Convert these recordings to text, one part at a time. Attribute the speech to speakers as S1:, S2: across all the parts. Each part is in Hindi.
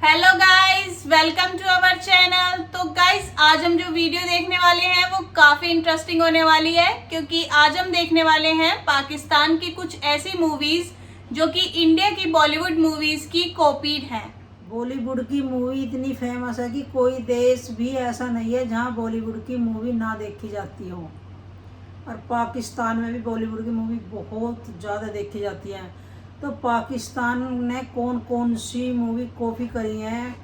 S1: Hello guys, welcome to our channel. तो गाइस, आज हम जो वीडियो देखने वाले हैं वो काफी इंटरेस्टिंग होने वाली है, क्योंकि आज हम देखने वाले हैं पाकिस्तान की कुछ ऐसी मूवीज जो कि इंडिया की बॉलीवुड मूवीज की कॉपीड हैं।
S2: बॉलीवुड की मूवी इतनी फेमस है कि कोई देश भी ऐसा नहीं है जहां बॉलीवुड की मूवी ना देखी जाती हो, और पाकिस्तान में भी बॉलीवुड की मूवी बहुत ज़्यादा देखी जाती है। तो पाकिस्तान ने कौन कौन सी मूवी कॉपी करी है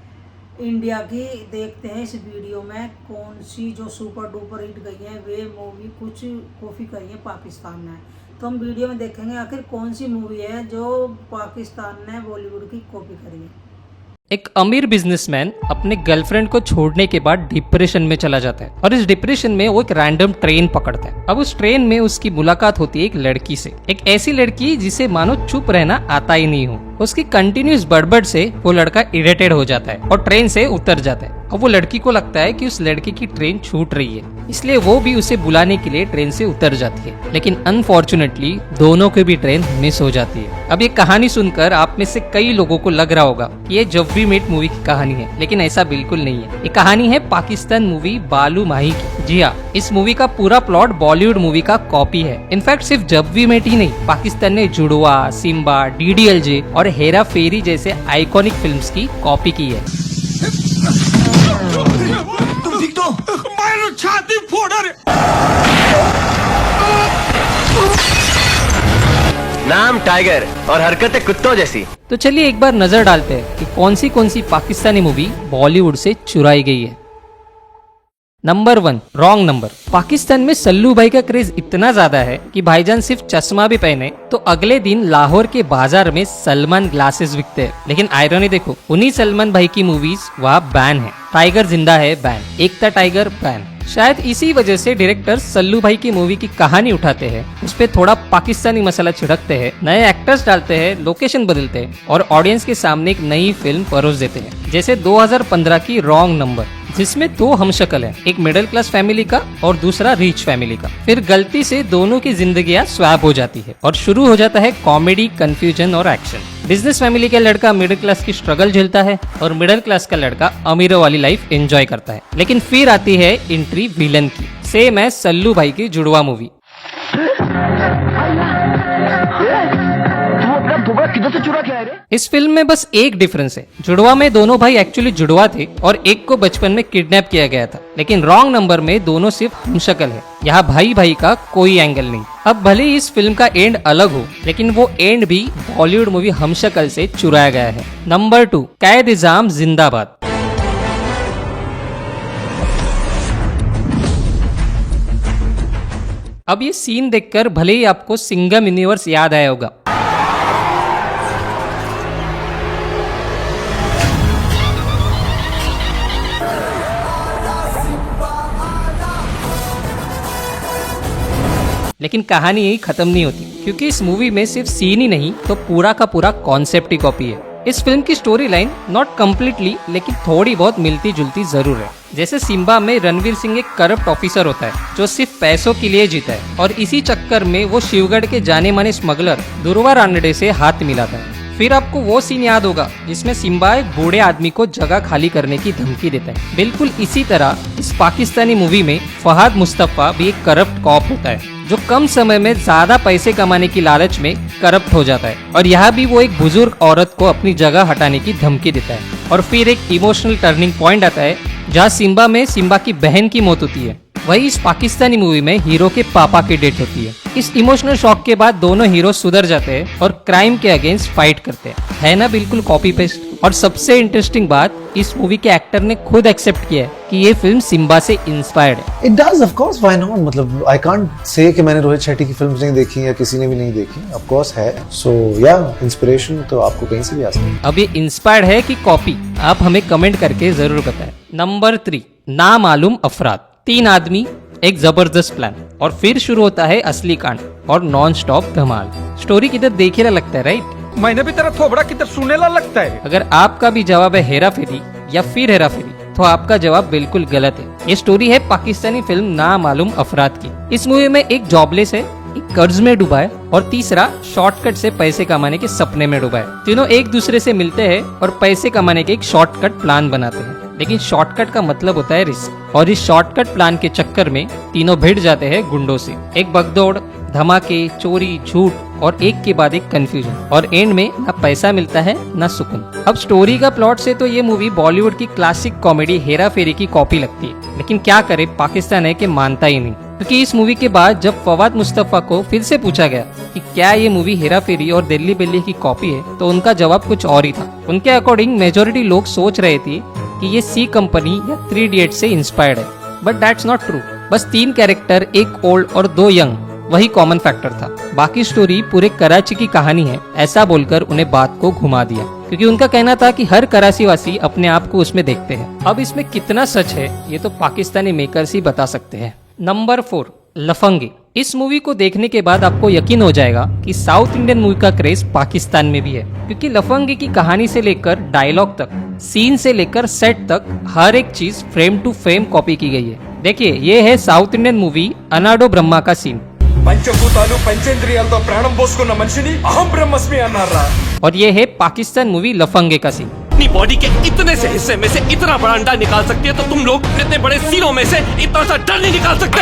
S2: इंडिया की, देखते हैं इस वीडियो में। कौन सी जो सुपर डुपर हिट गई है वे मूवी कुछ कॉपी करी है पाकिस्तान ने। तो हम वीडियो में देखेंगे आखिर कौन सी मूवी है जो पाकिस्तान ने बॉलीवुड की कॉपी करी है।
S3: एक अमीर बिजनेसमैन अपने गर्लफ्रेंड को छोड़ने के बाद डिप्रेशन में चला जाता है और इस डिप्रेशन में वो एक रैंडम ट्रेन पकड़ता है। अब उस ट्रेन में उसकी मुलाकात होती है एक लड़की से, एक ऐसी लड़की जिसे मानो चुप रहना आता ही नहीं हो। उसकी कंटिन्यूस बड़बड़ से वो लड़का इरिटेट हो जाता है और ट्रेन से उतर जाता है। अब वो लड़की को लगता है कि उस लड़के की ट्रेन छूट रही है, इसलिए वो भी उसे बुलाने के लिए ट्रेन से उतर जाती है। लेकिन अनफॉर्चुनेटली दोनों की भी ट्रेन मिस हो जाती है। अब ये कहानी सुनकर आप में से कई लोगों को लग रहा होगा कि ये जब वी मेट मूवी की कहानी है, लेकिन ऐसा बिल्कुल नहीं है। ये कहानी है पाकिस्तान मूवी बालू माही की। जी हाँ, इस मूवी का पूरा प्लॉट बॉलीवुड मूवी का कॉपी है। इनफैक्ट सिर्फ जब वी मेट ही नहीं, पाकिस्तान ने जुड़वा, सिम्बा, डीडीएलजे और हेरा फेरी जैसे आइकॉनिक फिल्म्स की कॉपी की है।
S4: तुम ठीक तो? मैं छाती फोड़ रहे।
S5: नाम टाइगर और हरकतें कुत्तों जैसी।
S3: तो चलिए एक बार नजर डालते हैं कि कौन सी पाकिस्तानी मूवी बॉलीवुड से चुराई गई है। Number 1, wrong number. पाकिस्तान में सल्लू भाई का क्रेज इतना ज्यादा है कि भाईजान सिर्फ चश्मा भी पहने तो अगले दिन लाहौर के बाजार में सलमान ग्लासेस बिकते हैं। लेकिन आयरनी देखो, उन्हीं सलमान भाई की मूवीज वहाँ बैन है। टाइगर जिंदा है बैन, एकता टाइगर बैन। शायद इसी वजह से डायरेक्टर सल्लू भाई की मूवी की कहानी उठाते हैं, उस पे थोड़ा पाकिस्तानी मसाला छिड़कते हैं, नए एक्टर्स डालते हैं, लोकेशन बदलते हैं और ऑडियंस के सामने एक नई फिल्म परोस देते हैं। जैसे 2015 की रॉन्ग नंबर, जिसमें 2 हमशक्ल हैं, एक मिडिल क्लास फैमिली का और दूसरा रिच फैमिली का। फिर गलती से दोनों की जिंदगियां स्वैप हो जाती है और शुरू हो जाता है कॉमेडी, कंफ्यूजन और एक्शन। बिजनेस फैमिली का लड़का मिडिल क्लास की स्ट्रगल झेलता है और मिडिल क्लास का लड़का अमीरों वाली लाइफ एंजॉय करता है। लेकिन फिर आती है एंट्री विलन की। सेम है सल्लू भाई की जुड़वा मूवी।
S4: किधर से चुरा के आए रे?
S3: इस फिल्म में बस एक डिफरेंस है, जुड़वा में दोनों भाई एक्चुअली जुड़वा थे और एक को बचपन में किडनैप किया गया था। लेकिन रॉन्ग नंबर में दोनों सिर्फ हमशक्ल है। यहाँ भाई भाई का कोई एंगल नहीं। अब भले ही इस फिल्म का एंड अलग हो, लेकिन वो एंड भी बॉलीवुड मूवी हमशक्ल से चुराया गया है। नंबर 2, कैद-ए-निज़ाम जिंदाबाद। अब ये सीन देखकर भले ही आपको सिंघम यूनिवर्स याद आया होगा, लेकिन कहानी यही खत्म नहीं होती, क्योंकि इस मूवी में सिर्फ सीन ही नहीं तो पूरा का पूरा कॉन्सेप्ट ही कॉपी है। इस फिल्म की स्टोरी लाइन नॉट कम्प्लीटली लेकिन थोड़ी बहुत मिलती जुलती जरूर है। जैसे सिम्बा में रणवीर सिंह एक करप्ट ऑफिसर होता है जो सिर्फ पैसों के लिए जीता है और इसी चक्कर में वो शिवगढ़ के जाने माने स्मगलर दुर्वा रानडे से हाथ मिलाता है। फिर आपको वो सीन याद होगा जिसमें सिम्बा एक बूढ़े आदमी को जगह खाली करने की धमकी देता है। बिल्कुल इसी तरह इस पाकिस्तानी मूवी में फहद मुस्तफा भी एक करप्ट कॉप होता है जो कम समय में ज्यादा पैसे कमाने की लालच में करप्ट हो जाता है, और यहाँ भी वो एक बुजुर्ग औरत को अपनी जगह हटाने की धमकी देता है। और फिर एक इमोशनल टर्निंग पॉइंट आता है जहाँ सिम्बा में सिम्बा की बहन की मौत होती है। वही इस पाकिस्तानी मूवी में हीरो के पापा की डेथ होती है। इस इमोशनल शॉक के बाद दोनों हीरो सुधर जाते हैं और क्राइम के अगेंस्ट फाइट करते हैं। है ना बिल्कुल कॉपी पेस्ट। और सबसे इंटरेस्टिंग बात, इस मूवी के एक्टर ने खुद एक्सेप्ट किया है कि ये फिल्म सिम्बा से इंस्पायर्ड है।
S6: It does, of course, why not? मतलब I can't say कि मैंने रोहित शेट्टी की फिल्म्स नहीं देखी या किसी ने भी नहीं देखी, of course है। So yeah, इंस्पिरेशन तो आपको कहीं से भी आ सकती है।
S3: अब ये इंस्पायर्ड है कि कॉपी, आप हमें कमेंट करके जरूर बताएं। नंबर 3, नामालूम अफराद। 3 आदमी, एक जबरदस्त प्लान और फिर शुरू होता है असली कांड और नॉन स्टॉप धमाल। स्टोरी किधर देखेला लगता है, राइट?
S4: मैंने भी तेरा थोबड़ा किधर सुनेला लगता है।
S3: अगर आपका भी जवाब है हेरा फेरी या फिर हेरा फेरी, तो आपका जवाब बिल्कुल गलत है। ये स्टोरी है पाकिस्तानी फिल्म नामालूम अफराद की। इस मूवी में एक जॉबलेस है एक कर्ज में डूबा है और तीसरा शॉर्टकट से पैसे कमाने के सपने में डूबा है। तीनों एक दूसरे से मिलते हैं और पैसे कमाने के एक शॉर्टकट प्लान बनाते हैं, लेकिन शॉर्टकट का मतलब होता है रिस्क, और इस शॉर्टकट प्लान के चक्कर में तीनों भिड़ जाते हैं गुंडों से। एक भगदौड़, धमाके, चोरी, झूठ और एक के बाद एक कंफ्यूजन, और एंड में ना पैसा मिलता है ना सुकून। अब स्टोरी का प्लॉट से तो ये मूवी बॉलीवुड की क्लासिक कॉमेडी हेरा फेरी की कॉपी लगती है, लेकिन क्या करे, पाकिस्तान है कि मानता ही नहीं। क्योंकि इस मूवी के बाद जब फवाद मुस्तफा को फिर से पूछा गया कि क्या ये मूवी हेरा फेरी और दिल्ली बिल्ली की कॉपी है, तो उनका जवाब कुछ और ही था। उनके अकॉर्डिंग मेजोरिटी लोग सोच रहे थे कि ये सी कंपनी या 3 इडियट्स से इंस्पायर्ड है, बट दैट्स नॉट ट्रू। बस 3 कैरेक्टर, एक ओल्ड और 2 यंग, वही कॉमन फैक्टर था। बाकी स्टोरी पूरे कराची की कहानी है ऐसा बोलकर उन्हें बात को घुमा दिया, क्योंकि उनका कहना था कि हर कराची वासी अपने आप को उसमें देखते हैं। अब इसमें कितना सच है ये तो पाकिस्तानी मेकर्स ही बता सकते हैं। नंबर 4, लफंगे। इस मूवी को देखने के बाद आपको यकीन हो जाएगा कि साउथ इंडियन मूवी का क्रेज पाकिस्तान में भी है, क्योंकि लफंगे की कहानी से लेकर डायलॉग तक, सीन से लेकर सेट तक हर एक चीज फ्रेम टू फ्रेम कॉपी की गई है। देखिए, ये है साउथ इंडियन मूवी अनाडो ब्रह्मा का सीन।
S4: పంచభూతాలు పంచేంద్రియాలతో ప్రాణం పోసుకున్న మనిషిని అహం బ్రహ్మస్మి అన్నారా।
S3: और ये है पाकिस्तान मूवी लफंगे का सीन।
S7: अपनी बॉडी के इतने से हिस्से में से इतना बड़ा अंडा निकाल सकती है, तो तुम लोग इतने बड़े सीनों में से इतना सा डर नहीं निकाल सकते।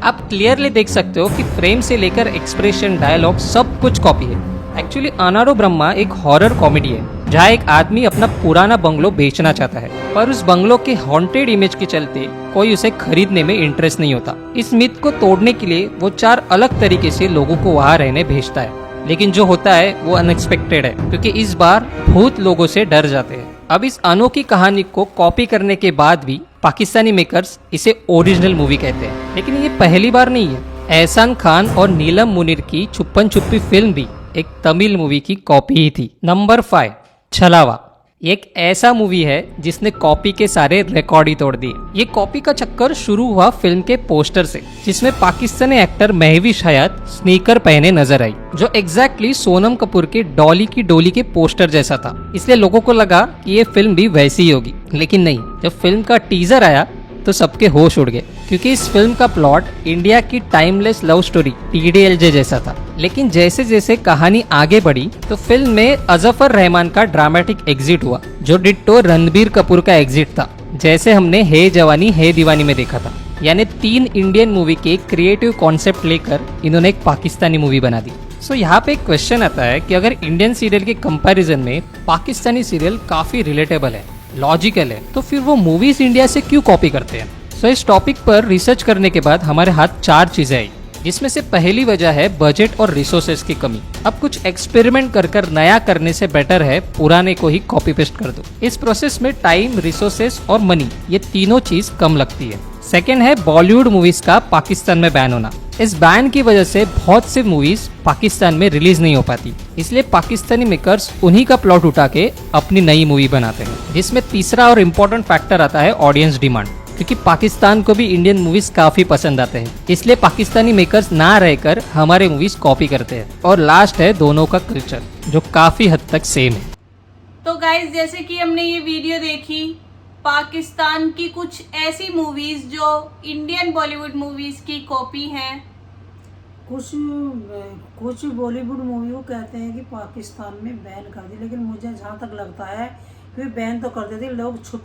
S3: आप क्लियरली देख सकते हो कि फ्रेम से लेकर एक्सप्रेशन, डायलॉग सब कुछ कॉपी है। एक्चुअली अनाडो ब्रह्मा एक हॉरर कॉमेडी है, जहाँ एक आदमी अपना पुराना बंगलो बेचना चाहता है, पर उस बंगलो के हॉन्टेड इमेज के चलते कोई उसे खरीदने में इंटरेस्ट नहीं होता। इस मिथ को तोड़ने के लिए वो 4 अलग तरीके से लोगों को वहाँ रहने भेजता है, लेकिन जो होता है वो अनएक्सपेक्टेड है, क्योंकि इस बार भूत लोगों से डर जाते हैं। अब इस अनोखी कहानी को कॉपी करने के बाद भी पाकिस्तानी मेकर्स इसे ओरिजिनल मूवी कहते हैं, लेकिन ये पहली बार नहीं है। एहसान खान और नीलम मुनीर की छुपन छुपी फिल्म भी एक तमिल मूवी की कॉपी ही थी। नंबर 5, छलावा। एक ऐसा मूवी है जिसने कॉपी के सारे रिकॉर्ड ही तोड़ दिए। ये कॉपी का चक्कर शुरू हुआ फिल्म के पोस्टर से, जिसमें पाकिस्तानी एक्टर महविश हयात स्नीकर पहने नजर आई, जो एग्जैक्टली सोनम कपूर के डॉली की डोली के पोस्टर जैसा था। इसलिए लोगों को लगा कि ये फिल्म भी वैसी ही होगी, लेकिन नहीं। जब फिल्म का टीजर आया तो सबके होश उड़ गए, क्योंकि इस फिल्म का प्लॉट इंडिया की टाइमलेस लव स्टोरी TDLJ जैसा था। लेकिन जैसे जैसे कहानी आगे बढ़ी तो फिल्म में अजफर रहमान का ड्रामेटिक एग्जिट हुआ, जो डिट्टो रणबीर कपूर का एग्जिट था, जैसे हमने हे जवानी हे दीवानी में देखा था। यानी 3 इंडियन मूवी के क्रिएटिव कॉन्सेप्ट लेकर इन्होंने एक पाकिस्तानी मूवी बना दी। सो यहाँ पे एक क्वेश्चन आता है कि अगर इंडियन सीरियल के कंपैरिजन में पाकिस्तानी सीरियल काफी रिलेटेबल है, लॉजिकल है, तो फिर वो मूवीज इंडिया से क्यों कॉपी करते हैं? सो इस टॉपिक पर रिसर्च करने के बाद हमारे हाथ 4 चीजें आई, जिसमें से पहली वजह है बजट और रिसोर्सेज की कमी। अब कुछ एक्सपेरिमेंट कर नया करने से बेटर है पुराने को ही कॉपी पेस्ट कर दो। इस प्रोसेस में टाइम, रिसोर्सेज और मनी, ये तीनों चीज कम लगती है। सेकेंड है बॉलीवुड मूवीज का पाकिस्तान में बैन होना। इस बैन की वजह से बहुत सी मूवीज पाकिस्तान में रिलीज नहीं हो पाती, इसलिए पाकिस्तानी मेकर्स उन्हीं का प्लॉट उठा के अपनी नई मूवी बनाते हैं। जिसमें तीसरा और इम्पोर्टेंट फैक्टर आता है ऑडियंस डिमांड, क्योंकि पाकिस्तान को भी इंडियन मूवीज काफी पसंद आते हैं, इसलिए पाकिस्तानी मेकर्स ना रहकर हमारे मूवीज कॉपी करते हैं। और लास्ट है दोनों का कल्चर, जो काफी हद तक सेम है।
S1: तो गाइज, जैसे कि हमने ये वीडियो देखी पाकिस्तान की कुछ ऐसी मूवीज जो इंडियन बॉलीवुड मूवीज की कॉपी हैं।
S2: कुछ बॉलीवुड मूवी को कहते हैं कि पाकिस्तान में बैन कर दी, लेकिन मुझे जहाँ तक लगता है कि बैन तो कर देते, लोग छुप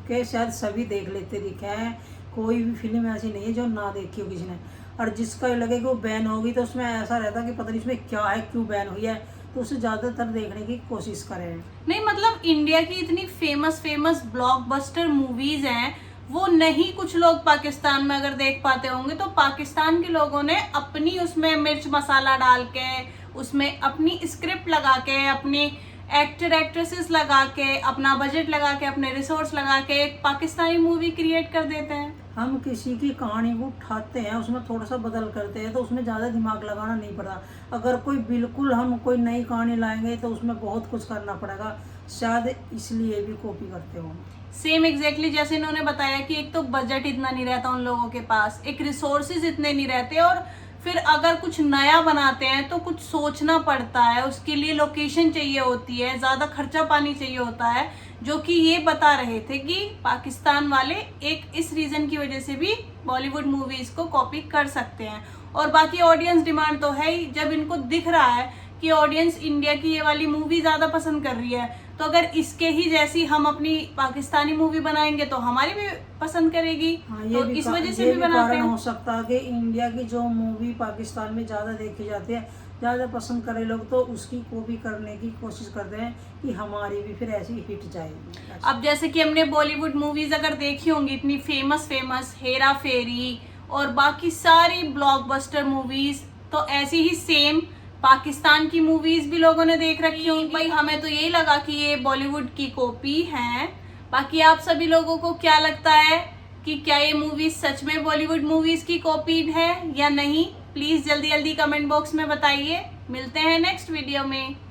S2: के शायद सभी देख लेते दिखे हैं। कोई भी फिल्म ऐसी नहीं है जो ना देखी हो किसी ने, और जिसका ये लगे कि वो बैन होगी तो उसमें ऐसा रहता कि पता नहीं इसमें क्या है, क्यों बैन हुई है, तो उसे ज़्यादातर देखने की कोशिश करें।
S1: नहीं, मतलब इंडिया की इतनी फेमस ब्लॉकबस्टर मूवीज हैं, वो नहीं कुछ लोग पाकिस्तान में अगर देख पाते होंगे, तो पाकिस्तान के लोगों ने अपनी उसमें मिर्च मसाला डाल के, उसमें अपनी स्क्रिप्ट लगा के, अपनी एक्टर एक्ट्रेसेस लगा के, अपना बजट लगा के, अपने रिसोर्स लगा के एक पाकिस्तानी मूवी क्रिएट कर देते हैं।
S2: हम किसी की कहानी को उठाते हैं, उसमें थोड़ा सा बदल करते हैं, तो उसमें ज़्यादा दिमाग लगाना नहीं पड़ता। अगर हम कोई नई कहानी लाएंगे तो उसमें बहुत कुछ करना पड़ेगा, शायद इसलिए भी कॉपी करते हो।
S1: सेम एग्जैक्टली जैसे इन्होंने बताया कि एक तो बजट इतना नहीं रहता उन लोगों के पास, एक रिसोर्सेज इतने नहीं रहते, और फिर अगर कुछ नया बनाते हैं तो कुछ सोचना पड़ता है, उसके लिए लोकेशन चाहिए होती है, ज़्यादा खर्चा पानी चाहिए होता है, जो कि ये बता रहे थे कि पाकिस्तान वाले एक इस रीज़न की वजह से भी बॉलीवुड मूवीज़ को कॉपी कर सकते हैं। और बाकी ऑडियंस डिमांड तो है ही। जब इनको दिख रहा है कि ऑडियंस इंडिया की ये वाली मूवी ज्यादा पसंद कर रही है, तो अगर इसके ही जैसी हम अपनी पाकिस्तानी मूवी बनाएंगे तो हमारी भी पसंद करेगी।
S2: हाँ, ये
S1: तो
S2: भी
S1: इस वजह से
S2: ये
S1: भी बनाते
S2: कारण
S1: हैं।
S2: हो सकता है कि इंडिया की जो मूवी पाकिस्तान में ज़्यादा देखी जाती है, ज़्यादा पसंद करे लोग, तो उसकी कॉपी करने की कोशिश करते हैं कि हमारी भी फिर ऐसी हिट जाएगी।
S1: अब जैसे कि हमने बॉलीवुड मूवीज अगर देखी होंगी इतनी फेमस हेरा फेरी और बाकी सारी ब्लॉकबस्टर मूवीज, तो ऐसी ही सेम पाकिस्तान की मूवीज भी लोगों ने देख रखी होंगी। भाई हमें तो यही लगा कि ये बॉलीवुड की कॉपी है। बाकी आप सभी लोगों को क्या लगता है कि क्या ये मूवीज सच में बॉलीवुड मूवीज की कॉपी है या नहीं? प्लीज जल्दी जल्दी कमेंट बॉक्स में बताइए। मिलते हैं नेक्स्ट वीडियो में।